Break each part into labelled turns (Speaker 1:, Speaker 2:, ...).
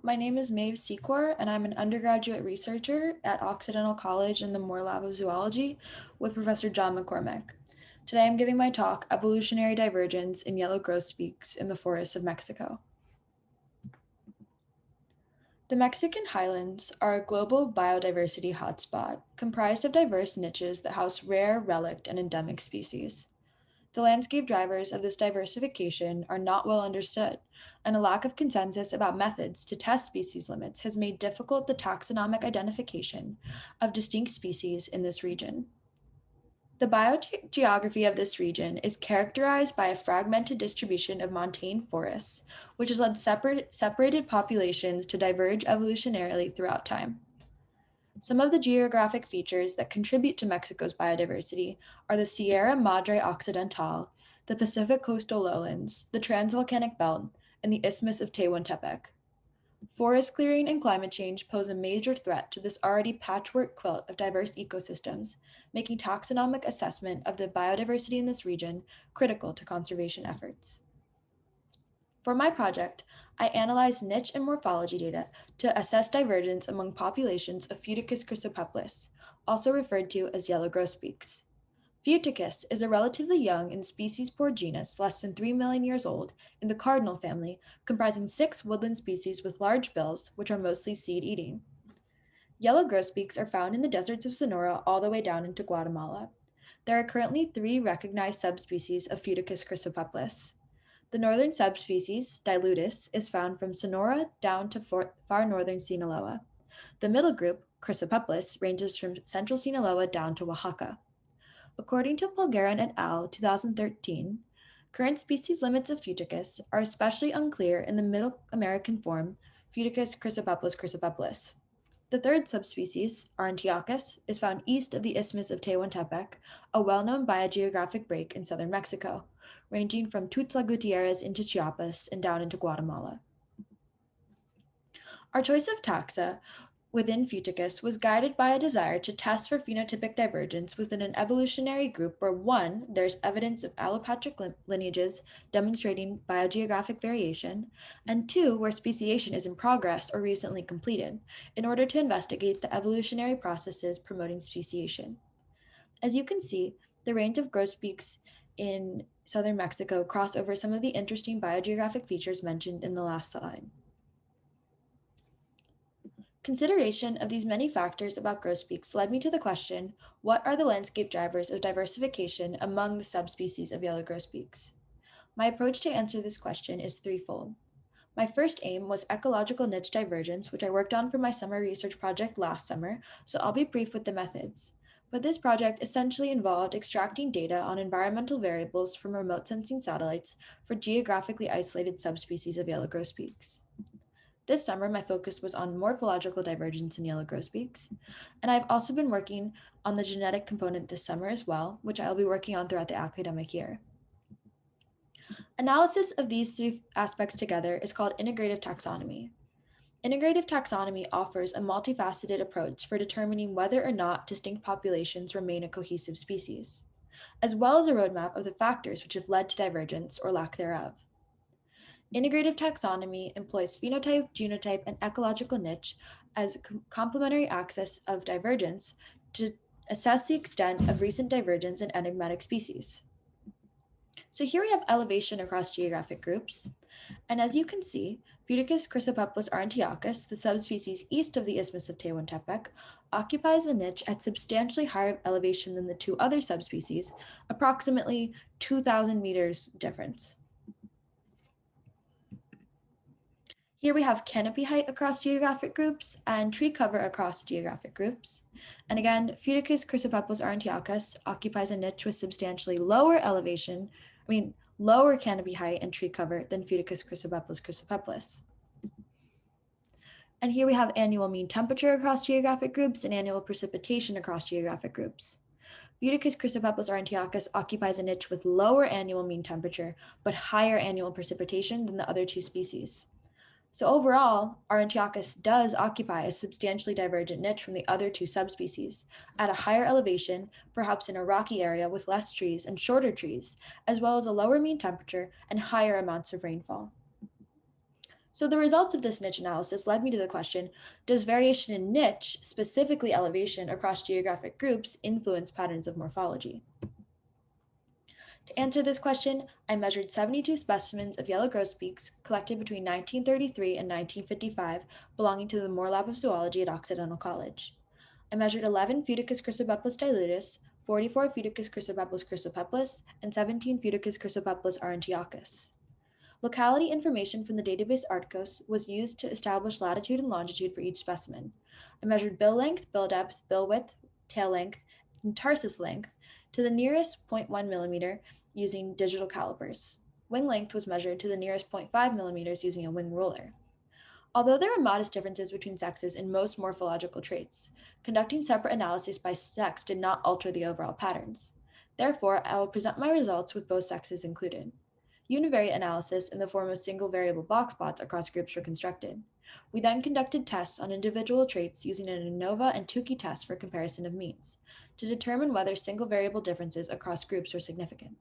Speaker 1: my name is Maeve Secor, and I'm an undergraduate researcher at Occidental College in the Moore Lab of Zoology with Professor John McCormick. Today I'm giving my talk, Evolutionary Divergence in Yellow Grosbeaks in the Forests of Mexico. The Mexican highlands are a global biodiversity hotspot comprised of diverse niches that house rare, relict, and endemic species. The landscape drivers of this diversification are not well understood, and a lack of consensus about methods to test species limits has made difficult the taxonomic identification of distinct species in this region. The biogeography of this region is characterized by a fragmented distribution of montane forests, which has led separated populations to diverge evolutionarily throughout time. Some of the geographic features that contribute to Mexico's biodiversity are the Sierra Madre Occidental, the Pacific coastal lowlands, the Transvolcanic Belt, and the Isthmus of Tehuantepec. Forest clearing and climate change pose a major threat to this already patchwork quilt of diverse ecosystems, making taxonomic assessment of the biodiversity in this region critical to conservation efforts. For my project, I analyzed niche and morphology data to assess divergence among populations of Futicus chrysopeplis, also referred to as yellow grosbeaks. Futicus is a relatively young and species-poor genus, less than 3 million years old, in the cardinal family, comprising 6 woodland species with large bills, which are mostly seed-eating. Yellow grosbeaks are found in the deserts of Sonora all the way down into Guatemala. There are currently 3 recognized subspecies of Futicus chrysopeplis. The northern subspecies, Dilutus, is found from Sonora down to far northern Sinaloa. The middle group, Chrysopeplis, ranges from central Sinaloa down to Oaxaca. According to Polgaran et al. 2013, current species limits of Futicus are especially unclear in the Middle American form, Futicus chrysopeplis chrysopeplis. The third subspecies, Arantiochus, is found east of the Isthmus of Tehuantepec, a well-known biogeographic break in southern Mexico, ranging from Tuxtla Gutierrez into Chiapas and down into Guatemala. Our choice of taxa within Futicus was guided by a desire to test for phenotypic divergence within an evolutionary group where 1, there's evidence of allopatric lineages demonstrating biogeographic variation, and 2, where speciation is in progress or recently completed, in order to investigate the evolutionary processes promoting speciation. As you can see, the range of grosbeaks in southern Mexico cross over some of the interesting biogeographic features mentioned in the last slide. Consideration of these many factors about grosbeaks led me to the question, what are the landscape drivers of diversification among the subspecies of yellow grosbeaks? My approach to answer this question is threefold. My first aim was ecological niche divergence, which I worked on for my summer research project last summer, so I'll be brief with the methods. But this project essentially involved extracting data on environmental variables from remote sensing satellites for geographically isolated subspecies of yellow grosbeaks. This summer, my focus was on morphological divergence in yellow grosbeaks, and I've also been working on the genetic component this summer as well, which I'll be working on throughout the academic year. Analysis of these 3 aspects together is called integrative taxonomy. Integrative taxonomy offers a multifaceted approach for determining whether or not distinct populations remain a cohesive species, as well as a roadmap of the factors which have led to divergence or lack thereof. Integrative taxonomy employs phenotype, genotype, and ecological niche as complementary axes of divergence to assess the extent of recent divergence in enigmatic species. So here we have elevation across geographic groups. And as you can see, Futicus chrysopeplis arantiochus, the subspecies east of the Isthmus of Tehuantepec, occupies a niche at substantially higher elevation than the 2 other subspecies, approximately 2,000 meters difference. Here we have canopy height across geographic groups and tree cover across geographic groups. And again, Futicus chrysopeplis arantiochus occupies a niche with substantially lower lower canopy height and tree cover than Futicus chrysopeplis chrysopeplis. And here we have annual mean temperature across geographic groups and annual precipitation across geographic groups. Futicus chrysopeplis arantiochus occupies a niche with lower annual mean temperature, but higher annual precipitation than the other 2 species. So overall, Arantiochus does occupy a substantially divergent niche from the other 2 subspecies, at a higher elevation, perhaps in a rocky area with less trees and shorter trees, as well as a lower mean temperature and higher amounts of rainfall. So the results of this niche analysis led me to the question, does variation in niche, specifically elevation across geographic groups, influence patterns of morphology? To answer this question, I measured 72 specimens of yellow grosbeaks collected between 1933 and 1955, belonging to the Moore Lab of Zoology at Occidental College. I measured 11 Futicus chrysopeplis dilutus, 44 Futicus chrysopeplis chrysopeplis, and 17 Futicus chrysopeplis aurantiacus. Locality information from the database Arcos was used to establish latitude and longitude for each specimen. I measured bill length, bill depth, bill width, tail length, and tarsus length to the nearest 0.1 millimeter using digital calipers. Wing length was measured to the nearest 0.5 millimeters using a wing ruler. Although there are modest differences between sexes in most morphological traits, conducting separate analyses by sex did not alter the overall patterns. Therefore, I will present my results with both sexes included. Univariate analysis in the form of single variable box plots across groups were constructed. We then conducted tests on individual traits using an ANOVA and Tukey test for comparison of means to determine whether single variable differences across groups were significant.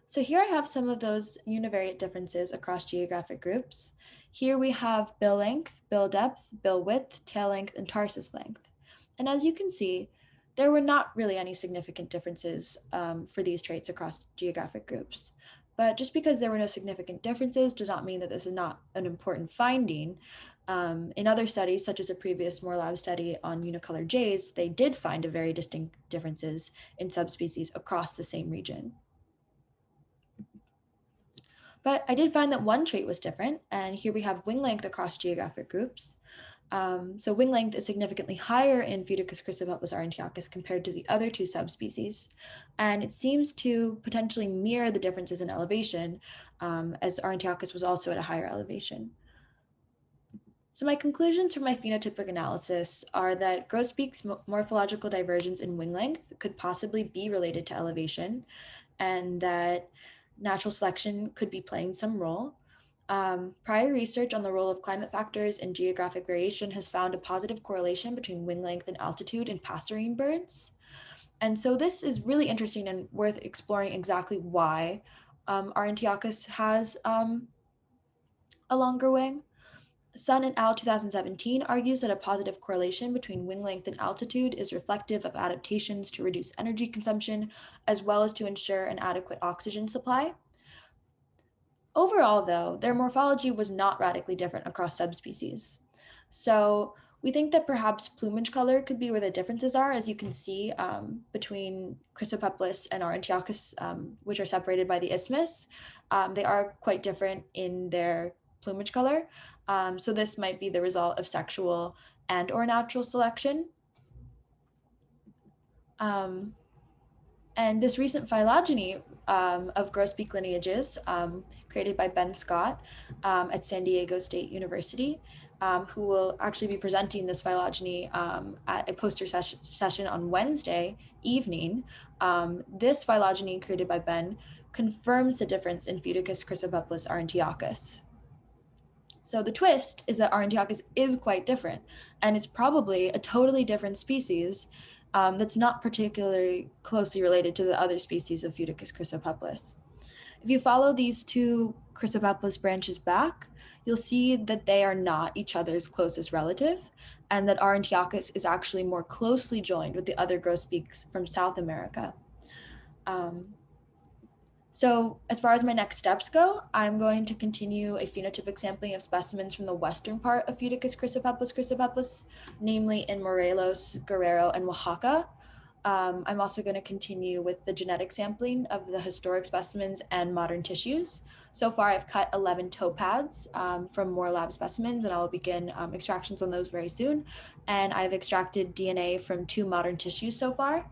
Speaker 1: So here I have some of those univariate differences across geographic groups. Here we have bill length, bill depth, bill width, tail length, and tarsus length. And as you can see, there were not really any significant differences for these traits across geographic groups. But just because there were no significant differences does not mean that this is not an important finding. In other studies, such as a previous Moore Lab study on unicolor jays, they did find a very distinct differences in subspecies across the same region. But I did find that one trait was different, and here we have wing length across geographic groups. So wing length is significantly higher in Futicus chrysopeplis aurantiacus compared to the other two subspecies, and it seems to potentially mirror the differences in elevation, as aurantiacus was also at a higher elevation. So my conclusions from my phenotypic analysis are that Grosbeaks' morphological divergence in wing length could possibly be related to elevation, and that natural selection could be playing some role. Prior research on the role of climate factors and geographic variation has found a positive correlation between wing length and altitude in passerine birds. And so this is really interesting and worth exploring exactly why Aurantiacus has a longer wing. Sun et al. 2017 argues that a positive correlation between wing length and altitude is reflective of adaptations to reduce energy consumption, as well as to ensure an adequate oxygen supply. Overall, though, their morphology was not radically different across subspecies. So we think that perhaps plumage color could be where the differences are, as you can see between Chrysopeplis and Aurantiacus, which are separated by the isthmus. They are quite different in their plumage color. So this might be the result of sexual and or natural selection. And this recent phylogeny of grosbeak lineages created by Ben Scott at San Diego State University, who will actually be presenting this phylogeny at a poster session on Wednesday evening. This phylogeny created by Ben confirms the difference in Futicus chrysopeplis aurantiacus. So the twist is that Aurantiacus is quite different, and it's probably a totally different species that's not particularly closely related to the other species of Futicus chrysopeplis. If you follow these two chrysopeplis branches back, you'll see that they are not each other's closest relative, and that Aurantiacus is actually more closely joined with the other grosbeaks from South America. So as far as my next steps go, I'm going to continue a phenotypic sampling of specimens from the western part of Futicus chrysopeplis, namely in Morelos, Guerrero, and Oaxaca. I'm also going to continue with the genetic sampling of the historic specimens and modern tissues. So far, I've cut 11 toe pads from Moore Lab specimens, and I'll begin extractions on those very soon. And I've extracted DNA from 2 modern tissues so far.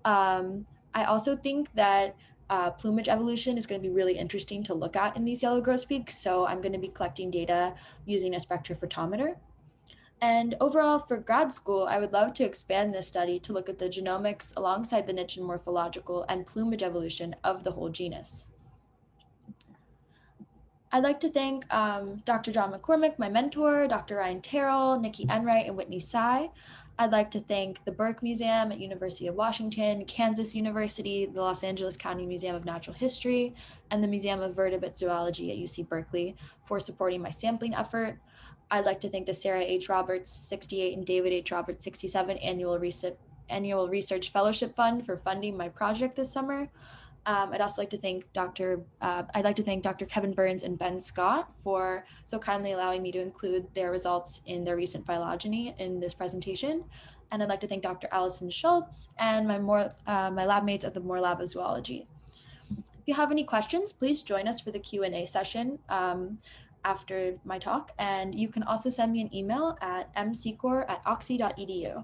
Speaker 1: I also think that plumage evolution is going to be really interesting to look at in these yellow grosbeaks, so I'm going to be collecting data using a spectrophotometer. And overall, for grad school, I would love to expand this study to look at the genomics alongside the niche and morphological and plumage evolution of the whole genus. I'd like to thank Dr. John McCormick, my mentor, Dr. Ryan Terrell, Nikki Enright, and Whitney Tsai. I'd like to thank the Burke Museum at University of Washington, Kansas University, the Los Angeles County Museum of Natural History, and the Museum of Vertebrate Zoology at UC Berkeley for supporting my sampling effort. I'd like to thank the Sarah H. Roberts 68 and David H. Roberts 67 Annual Research Fellowship Fund for funding my project this summer. I'd also like to thank Dr. Kevin Burns and Ben Scott for so kindly allowing me to include their results in their recent phylogeny in this presentation. And I'd like to thank Dr. Allison Schultz and my lab mates at the Moore Lab of Zoology. If you have any questions, please join us for the Q&A session after my talk. And you can also send me an email at msecor@oxy.edu.